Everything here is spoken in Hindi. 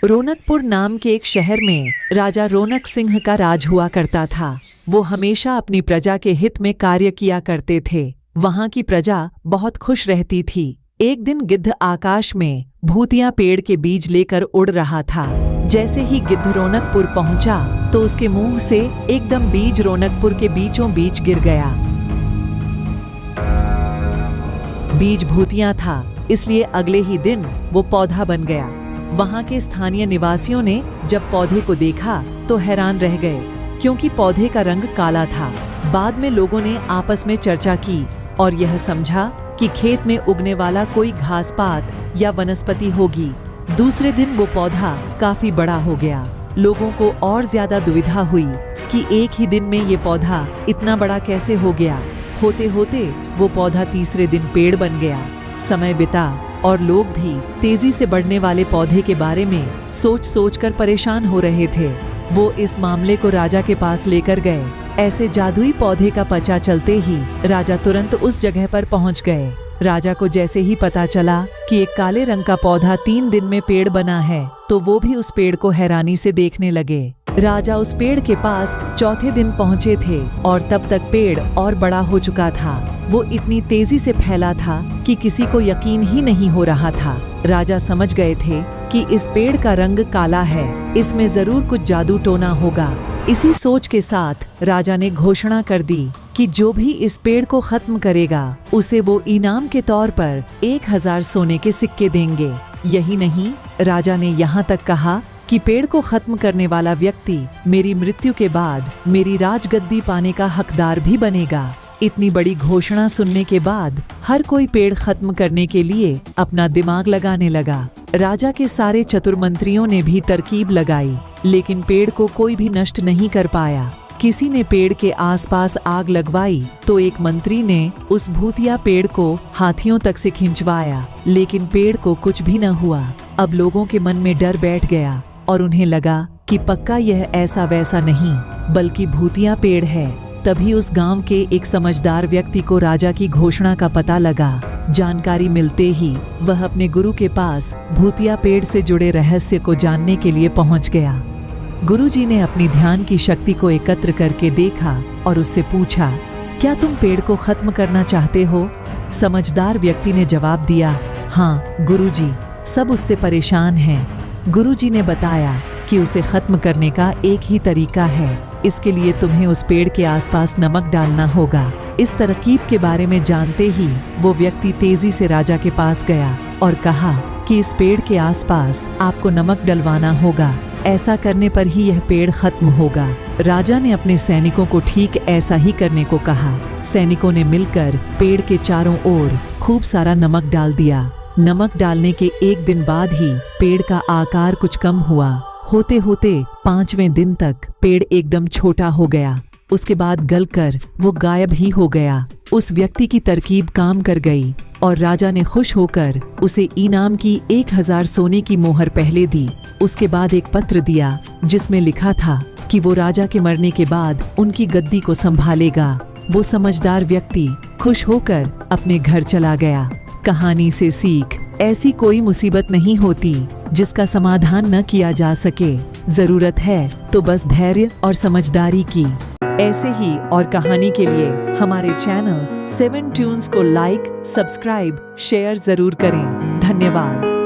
रौनकपुर नाम के एक शहर में राजा रौनक सिंह का राज हुआ करता था। वो हमेशा अपनी प्रजा के हित में कार्य किया करते थे। वहाँ की प्रजा बहुत खुश रहती थी। एक दिन गिद्ध आकाश में भूतिया पेड़ के बीज लेकर उड़ रहा था। जैसे ही गिद्ध रौनकपुर पहुंचा तो उसके मुंह से एकदम बीज रौनकपुर के बीचों बीच गिर गया। बीज भूतिया था, इसलिए अगले ही दिन वो पौधा बन गया। वहाँ के स्थानीय निवासियों ने जब पौधे को देखा तो हैरान रह गए, क्योंकि पौधे का रंग काला था। बाद में लोगों ने आपस में चर्चा की और यह समझा कि खेत में उगने वाला कोई घास पात या वनस्पति होगी। दूसरे दिन वो पौधा काफी बड़ा हो गया। लोगों को और ज्यादा दुविधा हुई कि एक ही दिन में ये पौधा इतना बड़ा कैसे हो गया। होते होते वो पौधा तीसरे दिन पेड़ बन गया। समय बिता और लोग भी तेजी से बढ़ने वाले पौधे के बारे में सोच सोच कर परेशान हो रहे थे। वो इस मामले को राजा के पास लेकर गए। ऐसे जादुई पौधे का पता चलते ही राजा तुरंत उस जगह पर पहुंच गए। राजा को जैसे ही पता चला कि एक काले रंग का पौधा 3 दिन में पेड़ बना है, तो वो भी उस पेड़ को हैरानी से देखने लगे। राजा उस पेड़ के पास चौथे दिन पहुंचे थे और तब तक पेड़ और बड़ा हो चुका था। वो इतनी तेजी से फैला था कि किसी को यकीन ही नहीं हो रहा था। राजा समझ गए थे कि इस पेड़ का रंग काला है, इसमें जरूर कुछ जादू टोना होगा। इसी सोच के साथ राजा ने घोषणा कर दी कि जो भी इस पेड़ को खत्म करेगा उसे वो इनाम के तौर पर 1000 सोने के सिक्के देंगे। यही नहीं, राजा ने यहाँ तक कहा कि पेड़ को खत्म करने वाला व्यक्ति मेरी मृत्यु के बाद मेरी राजगद्दी पाने का हकदार भी बनेगा। इतनी बड़ी घोषणा सुनने के बाद हर कोई पेड़ खत्म करने के लिए अपना दिमाग लगाने लगा। राजा के सारे चतुर मंत्रियों ने भी तरकीब लगाई, लेकिन पेड़ को कोई भी नष्ट नहीं कर पाया। किसी ने पेड़ के आसपास आग लगवाई तो एक मंत्री ने उस भूतिया पेड़ को हाथियों तक से खिंचवाया, लेकिन पेड़ को कुछ भी न हुआ। अब लोगों के मन में डर बैठ गया और उन्हें लगा कि पक्का यह ऐसा वैसा नहीं बल्कि भूतिया पेड़ है। तभी उस गांव के एक समझदार व्यक्ति को राजा की घोषणा का पता लगा। जानकारी मिलते ही वह अपने गुरु के पास भूतिया पेड़ से जुड़े रहस्य को जानने के लिए पहुंच गया। गुरुजी ने अपनी ध्यान की शक्ति को एकत्र करके देखा और उससे पूछा, क्या तुम पेड़ को खत्म करना चाहते हो? समझदार व्यक्ति ने जवाब दिया, हाँ गुरुजी, सब उससे परेशान हैं। गुरुजी ने बताया कि उसे खत्म करने का एक ही तरीका है। इसके लिए तुम्हें उस पेड़ के आसपास नमक डालना होगा। इस तरकीब के बारे में जानते ही वो व्यक्ति तेजी से राजा के पास गया और कहा कि इस पेड़ के आसपास आपको नमक डलवाना होगा। ऐसा करने पर ही यह पेड़ खत्म होगा। राजा ने अपने सैनिकों को ठीक ऐसा ही करने को कहा। सैनिकों ने मिलकर पेड़ के चारों ओर खूब सारा नमक डाल दिया। नमक डालने के 1 दिन बाद ही पेड़ का आकार कुछ कम हुआ। होते होते 5वें दिन तक पेड़ एकदम छोटा हो गया। उसके बाद गलकर वो गायब ही हो गया। उस व्यक्ति की तरकीब काम कर गई और राजा ने खुश होकर उसे इनाम की 1000 सोने की मोहर पहले दी। उसके बाद एक पत्र दिया जिसमें लिखा था कि वो राजा के मरने के बाद उनकी गद्दी को संभालेगा। वो समझदार व्यक्ति खुश होकर अपने घर चला गया। कहानी से सीख, ऐसी कोई मुसीबत नहीं होती जिसका समाधान न किया जा सके। जरूरत है तो बस धैर्य और समझदारी की। ऐसे ही और कहानी के लिए हमारे चैनल 7 ट्यून्स को लाइक, सब्सक्राइब, शेयर जरूर करें। धन्यवाद।